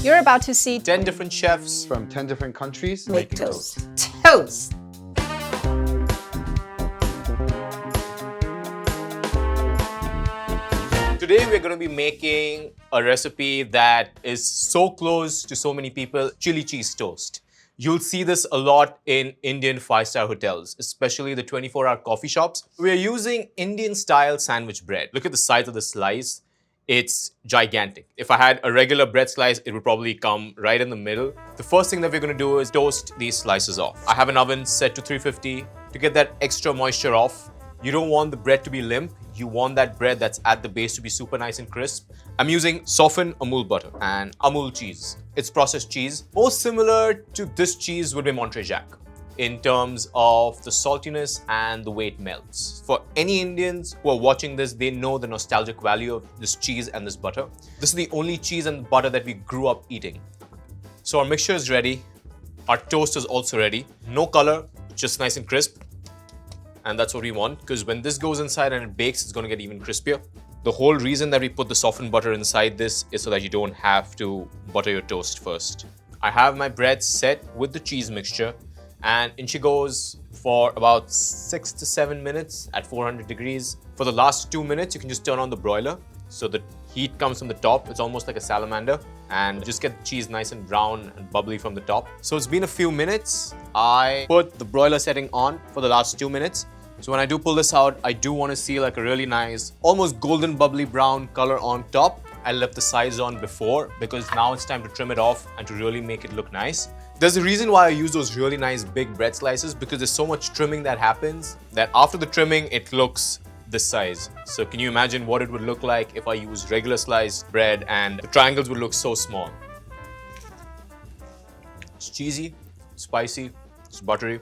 You're about to see 10 different chefs from 10 different countries Make toast. toast. Today we're going to be making a recipe that is so close to so many people, chili cheese toast. You'll see this a lot in Indian 5-star hotels, especially the 24-hour coffee shops. We're using Indian style sandwich bread. Look at the size of the slice. It's gigantic. If I had a regular bread slice, it would probably come right in the middle. The first thing that we're going to do is toast these slices off. I have an oven set to 350 to get that extra moisture off. You don't want the bread to be limp. You want that bread that's at the base to be super nice and crisp. I'm using softened Amul butter and Amul cheese. It's processed cheese. Most similar to this cheese would be Monterey Jack in terms of the saltiness and the way it melts. For any Indians who are watching this, they know the nostalgic value of this cheese and this butter. This is the only cheese and butter that we grew up eating. So our mixture is ready. Our toast is also ready. No color, just nice and crisp. And that's what we want, because when this goes inside and it bakes, it's going to get even crispier. The whole reason that we put the softened butter inside this is so that you don't have to butter your toast first. I have my bread set with the cheese mixture, and in she goes for about 6 to 7 minutes at 400 degrees. For the last 2 minutes, you can just turn on the broiler. So the heat comes from the top. It's almost like a salamander. And just get the cheese nice and brown and bubbly from the top. So it's been a few minutes. I put the broiler setting on for the last 2 minutes. So when I do pull this out, I do want to see like a really nice, almost golden bubbly brown color on top. I left the sides on before because now it's time to trim it off and to really make it look nice. There's a reason why I use those really nice big bread slices, because there's so much trimming that happens that after the trimming, it looks this size. So can you imagine what it would look like if I used regular sliced bread and the triangles would look so small? It's cheesy, spicy, it's buttery.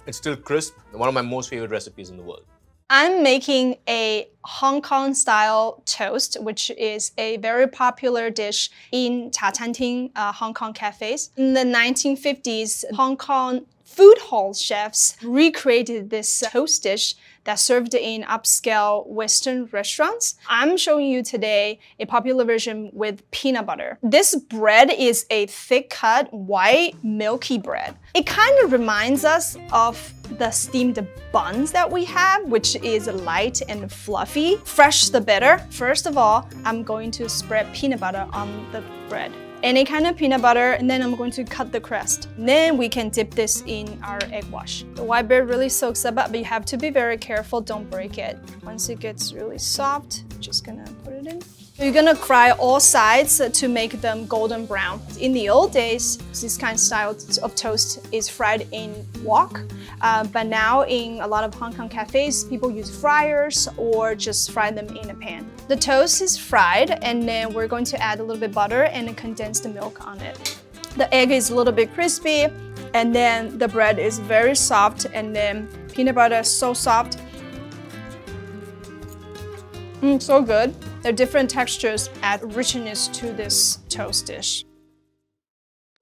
It's still crisp. One of my most favorite recipes in the world. I'm making a Hong Kong style toast, which is a very popular dish in cha canteen, Hong Kong cafes. In the 1950s, Hong Kong food hall chefs recreated this toast dish that's served in upscale Western restaurants. I'm showing you today a popular version with peanut butter. This bread is a thick cut, white, milky bread. It kind of reminds us of the steamed buns that we have, which is light and fluffy. Fresh the better. First of all, I'm going to spread peanut butter on the bread. Any kind of peanut butter, and then I'm going to cut the crust. Then we can dip this in our egg wash. The white bread really soaks up, but you have to be very careful, don't break it. Once it gets really soft, just gonna put it in. You're gonna fry all sides to make them golden brown. In the old days, this kind of style of toast is fried in wok, but now in a lot of Hong Kong cafes, people use fryers or just fry them in a pan. The toast is fried, and then we're going to add a little bit butter and condensed milk on it. The egg is a little bit crispy, and then the bread is very soft, and then peanut butter is so soft. So good. There are different textures add richness to this toast dish.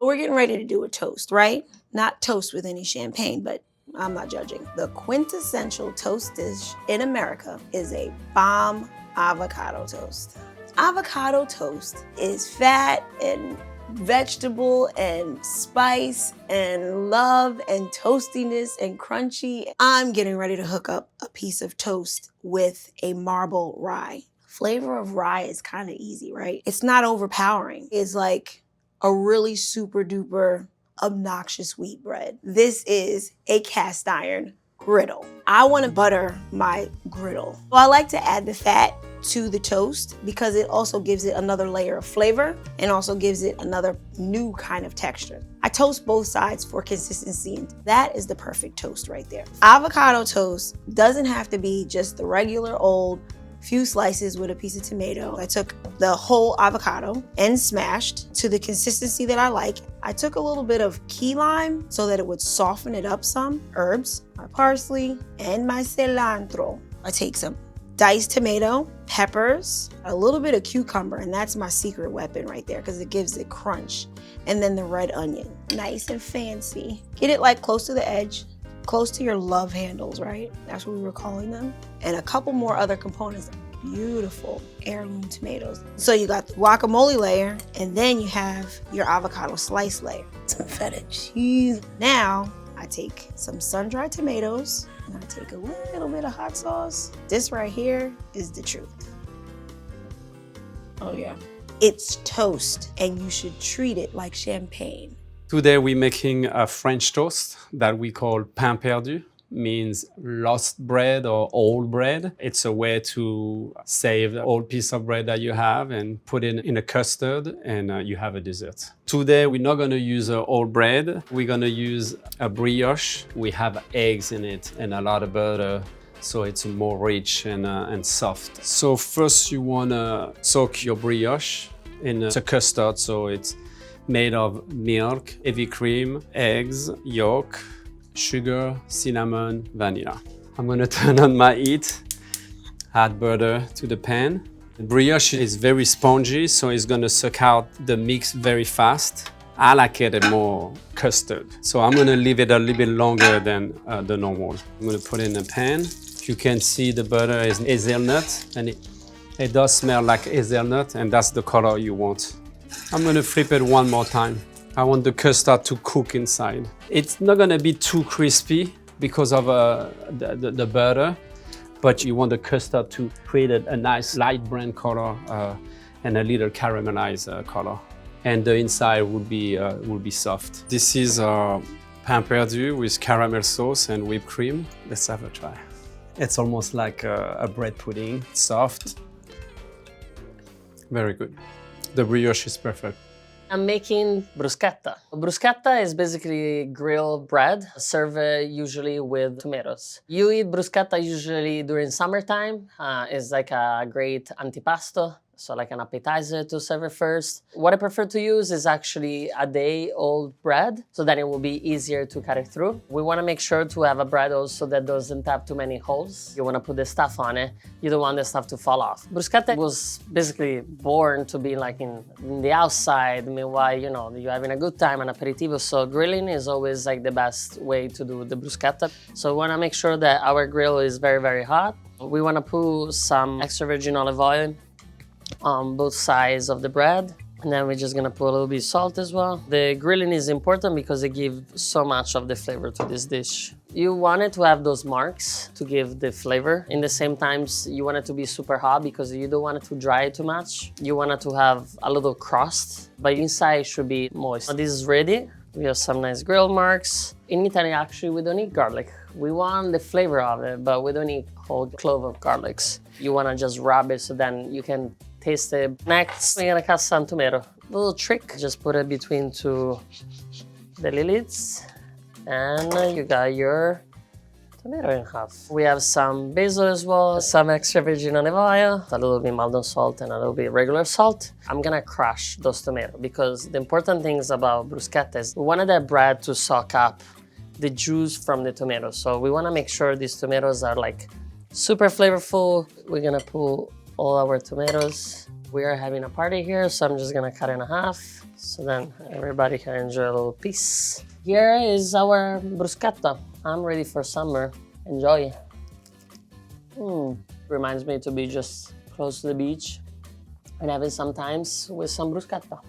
We're getting ready to do a toast, right? Not toast with any champagne, but I'm not judging. The quintessential toast dish in America is a bomb avocado toast. Avocado toast is fat and vegetable and spice and love and toastiness and crunchy. I'm getting ready to hook up a piece of toast with a marble rye. Flavor of rye is kind of easy, right? It's not overpowering. It's like a really super duper obnoxious wheat bread. This is a cast iron griddle. I want to butter my griddle. So I like to add the fat to the toast because it also gives it another layer of flavor and also gives it another new kind of texture. I toast both sides for consistency, and that is the perfect toast right there. Avocado toast doesn't have to be just the regular old few slices with a piece of tomato. I took the whole avocado and smashed to the consistency that I like. I took a little bit of key lime so that it would soften it up some. Herbs, my parsley, and my cilantro. I take some diced tomato, peppers, a little bit of cucumber, and that's my secret weapon right there because it gives it crunch. And then the red onion, nice and fancy. Get it like close to the edge, close to your love handles, right? That's what we were calling them. And a couple more other components. beautiful heirloom tomatoes. So you got the guacamole layer, and then you have your avocado slice layer. Some feta cheese. Now, I take some sun-dried tomatoes, and I take a little bit of hot sauce. This right here is the truth. Oh yeah. It's toast, and you should treat it like champagne. Today we're making a French toast that we call pain perdu, means lost bread or old bread. It's a way to save the old piece of bread that you have and put it in a custard, and you have a dessert. Today we're not going to use old bread. We're going to use a brioche. We have eggs in it and a lot of butter, so it's more rich and soft. So first you want to soak your brioche in a custard, so it's made of milk, heavy cream, eggs, yolk, sugar, cinnamon, vanilla. I'm gonna turn on my heat, add butter to the pan. The brioche is very spongy, so it's gonna suck out the mix very fast. I like it more custard, so I'm gonna leave it a little bit longer than the normal. I'm gonna put it in a pan. You can see the butter is hazelnut, and it does smell like hazelnut, and that's the color you want. I'm gonna flip it one more time. I want the custard to cook inside. It's not gonna be too crispy because of the butter, but you want the custard to create a nice light brown color and a little caramelized color. And the inside will be soft. This is our pain perdu with caramel sauce and whipped cream. Let's have a try. It's almost like a bread pudding, soft. Very good. The brioche is perfect. I'm making bruschetta. Bruschetta is basically grilled bread, served usually with tomatoes. You eat bruschetta usually during summertime. It's like a great antipasto, so like an appetizer to serve it first. What I prefer to use is actually a day-old bread, so that it will be easier to cut it through. We want to make sure to have a bread also that doesn't have too many holes. You want to put the stuff on it. You don't want the stuff to fall off. Bruschetta was basically born to be like in the outside. Meanwhile, you know, you're having a good time, an aperitivo. So grilling is always like the best way to do the bruschetta. So we want to make sure that our grill is very, very hot. We want to put some extra virgin olive oil on both sides of the bread. And then we're just gonna put a little bit of salt as well. The grilling is important because it gives so much of the flavor to this dish. You want it to have those marks to give the flavor. In the same times, you want it to be super hot because you don't want it to dry too much. You want it to have a little crust, but inside should be moist. Now this is ready. We have some nice grill marks. In Italy, actually, we don't eat garlic. We want the flavor of it, but we don't eat whole clove of garlics. You wanna just rub it so then you can taste it. Next, we're gonna cut some tomato. Little trick, just put it between two deli lids, and you got your tomato in half. We have some basil as well, some extra virgin olive oil, a little bit Maldon salt and a little bit regular salt. I'm gonna crush those tomatoes because the important things about bruschetta is we wanted that bread to soak up the juice from the tomatoes. So we wanna make sure these tomatoes are like super flavorful. We're gonna put all our tomatoes. We are having a party here, so I'm just gonna cut it in half so then everybody can enjoy a little piece. Here is our bruschetta. I'm ready for summer. Enjoy. Reminds me to be just close to the beach and having some times with some bruschetta.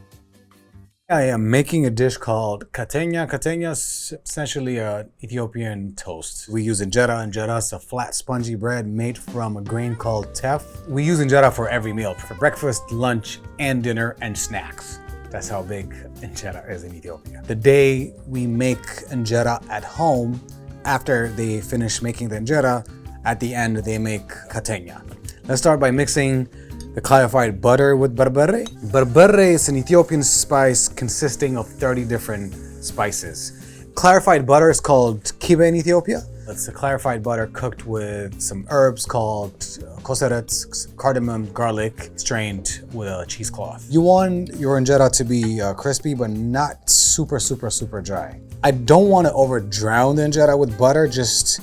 I am making a dish called katenya. Katenya is essentially an Ethiopian toast. We use injera. Injera is a flat, spongy bread made from a grain called teff. We use injera for every meal, for breakfast, lunch, and dinner, and snacks. That's how big injera is in Ethiopia. The day we make injera at home, after they finish making the injera, at the end they make katenya. Let's start by mixing the clarified butter with berbere. Berbere is an Ethiopian spice consisting of 30 different spices. Clarified butter is called kibe in Ethiopia. It's a clarified butter cooked with some herbs called koseret, cardamom, garlic, strained with a cheesecloth. You want your injera to be crispy, but not super dry. I don't want to over drown the injera with butter, just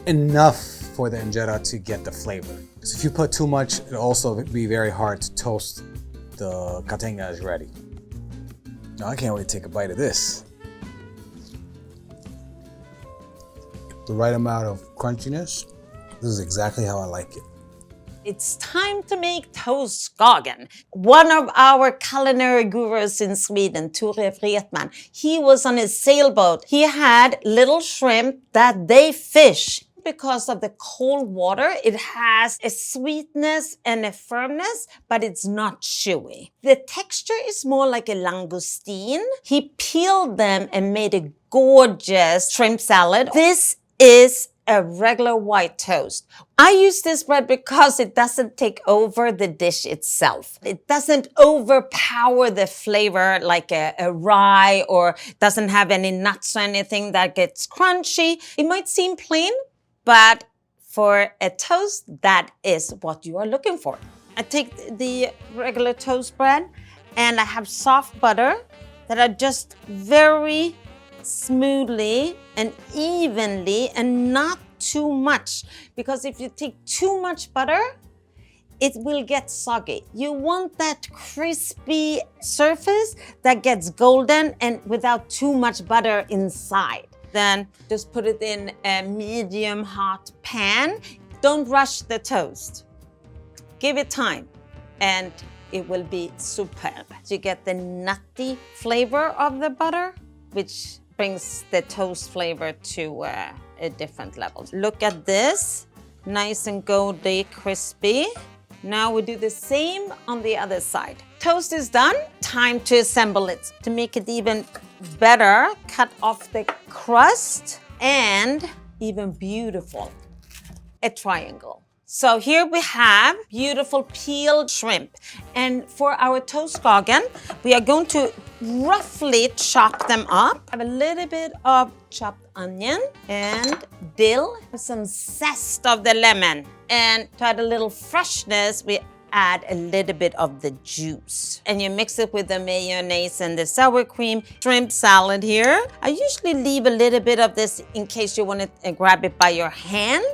enough for the injera to get the flavor. So if you put too much, it'll also be very hard to toast. The katenya is ready. Now I can't wait to take a bite of this. The right amount of crunchiness. This is exactly how I like it. It's time to make toastskagen. One of our culinary gurus in Sweden, Tore Wretman, he was on his sailboat. He had little shrimp that they fish. Because of the cold water, it has a sweetness and a firmness, but it's not chewy. The texture is more like a langoustine. He peeled them and made a gorgeous shrimp salad. This is a regular white toast. I use this bread because it doesn't take over the dish itself. It doesn't overpower the flavor like a rye, or doesn't have any nuts or anything that gets crunchy. It might seem plain, but for a toast, that is what you are looking for. I take the regular toast bread and I have soft butter that I just very smoothly and evenly, and not too much, because if you take too much butter, it will get soggy. You want that crispy surface that gets golden and without too much butter inside. Then just put it in a medium hot pan. Don't rush the toast. Give it time and it will be superb. So you get the nutty flavor of the butter, which brings the toast flavor to a different level. Look at this, nice and goldy, crispy. Now we do the same on the other side. Toast is done, time to assemble it. To make it even better, cut off the crust and even beautiful, a triangle. So here we have beautiful peeled shrimp. And for our toastskagen, we are going to roughly chop them up. I have a little bit of chopped onion and dill, some zest of the lemon. And to add a little freshness, we add a little bit of the juice. And you mix it with the mayonnaise and the sour cream. Shrimp salad here. I usually leave a little bit of this in case you want to grab it by your hand.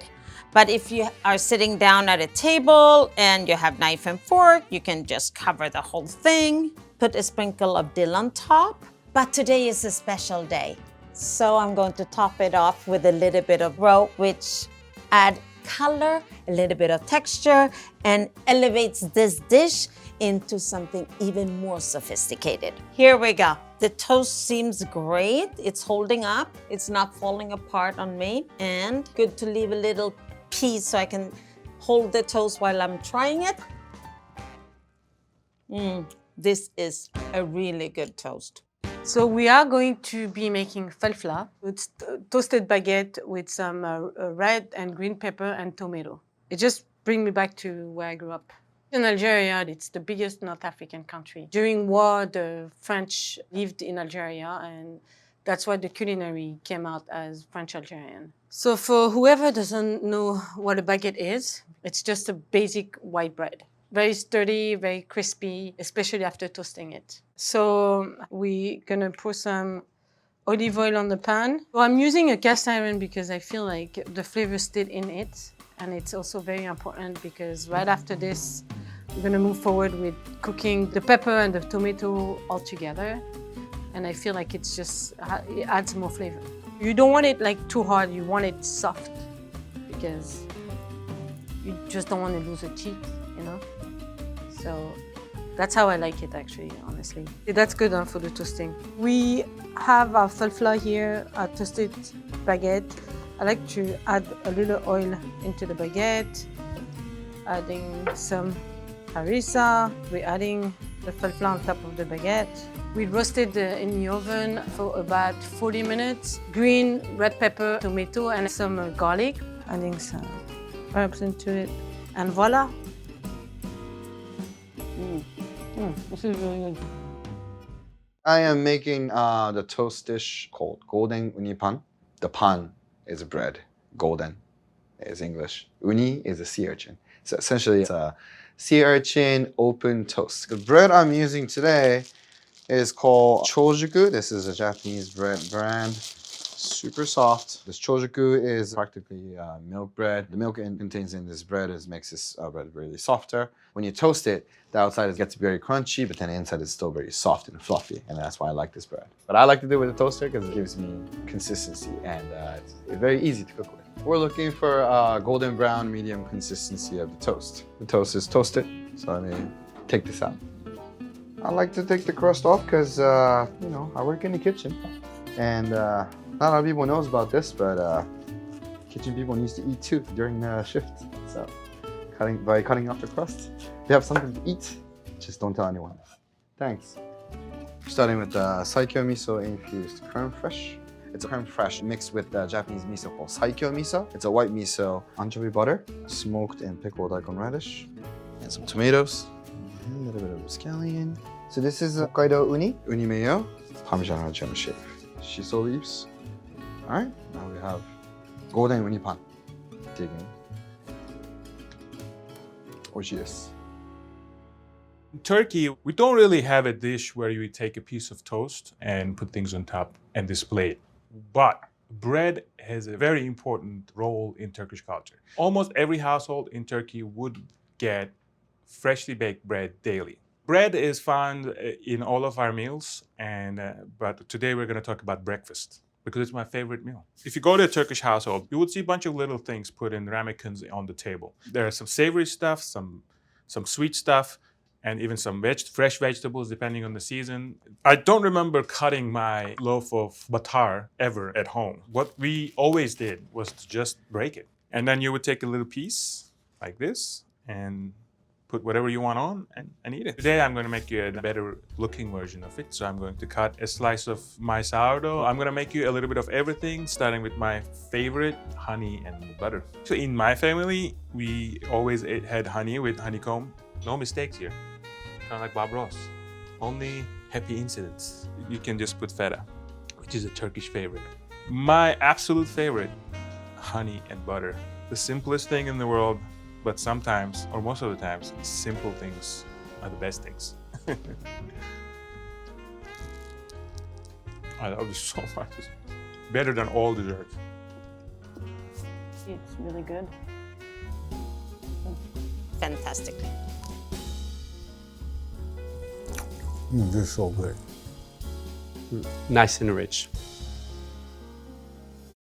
But if you are sitting down at a table and you have knife and fork, you can just cover the whole thing. Put a sprinkle of dill on top. But today is a special day. So I'm going to top it off with a little bit of roe, which add color, a little bit of texture, and elevates this dish into something even more sophisticated. Here we go. The toast seems great. It's holding up. It's not falling apart on me. And good to leave a little piece so I can hold the toast while I'm trying it. This is a really good toast. So we are going to be making falfla. It's toasted baguette with some red and green pepper and tomato. It just brings me back to where I grew up. In Algeria, it's the biggest North African country. During war, the French lived in Algeria, and that's why the culinary came out as French-Algerian. So for whoever doesn't know what a baguette is, it's just a basic white bread. Very sturdy, very crispy, especially after toasting it. So we're gonna pour some olive oil on the pan. So I'm using a cast iron because I feel like the flavor stayed in it. And it's also very important because right after this, we're gonna move forward with cooking the pepper and the tomato all together. And I feel like it adds more flavor. You don't want it like too hard, you want it soft because you just don't want to lose a cheek, you know? So that's how I like it actually, honestly. That's good for the toasting. We have our falfla here, our toasted baguette. I like to add a little oil into the baguette, adding some harissa. We're adding the falfla on top of the baguette. We roasted in the oven for about 40 minutes. Green, red pepper, tomato, and some garlic. Adding some herbs into it. And voila. This is really good. I am making the toast dish called golden uni pan. The pan is bread. Golden is English. Uni is a sea urchin. So essentially it's a sea urchin open toast. The bread I'm using today is called chojuku. This is a Japanese bread brand. Super soft. This chojuku is practically milk bread. The milk contains in this bread makes this bread really softer. When you toast it, the outside gets very crunchy, but then the inside is still very soft and fluffy, and that's why I like this bread. But I like to do it with a toaster because it gives me consistency, and it's very easy to cook with. We're looking for golden brown, medium consistency of the toast. The toast is toasted, so let me take this out. I like to take the crust off because, you know, I work in the kitchen. And not a lot of people knows about this, but kitchen people needs to eat too during the shift. So by cutting off the crust, they have something to eat. Just don't tell anyone. Thanks. Starting with the Saikyo miso infused creme fraiche. It's a creme fraiche mixed with the Japanese miso called Saikyo miso. It's a white miso, anchovy butter, smoked and pickled daikon radish, and some tomatoes, and a little bit of scallion. So this is Hokkaido uni mayo, Parmesan Reggiano shave, shiso leaves. All right, now we have golden uni pan. Dig in. Oishi desu. In Turkey, we don't really have a dish where you take a piece of toast and put things on top and display it. But bread has a very important role in Turkish culture. Almost every household in Turkey would get freshly baked bread daily. Bread is found in all of our meals, but today we're going to talk about breakfast because it's my favorite meal. If you go to a Turkish household, you would see a bunch of little things put in ramekins on the table. There are some savory stuff, some sweet stuff, and even some fresh vegetables depending on the season. I don't remember cutting my loaf of batar ever at home. What we always did was to just break it. And then you would take a little piece like this and put whatever you want on and eat it. Today I'm going to make you a better looking version of it. So I'm going to cut a slice of my sourdough. I'm going to make you a little bit of everything, starting with my favorite, honey and butter. So in my family, we always had honey with honeycomb. No mistakes here. Kind of like Bob Ross. Only happy incidents. You can just put feta, which is a Turkish favorite. My absolute favorite, honey and butter. The simplest thing in the world, but sometimes, or most of the times, simple things are the best things. I love this so much. It's better than all desserts. It's really good. Fantastic. This is so good. Nice and rich.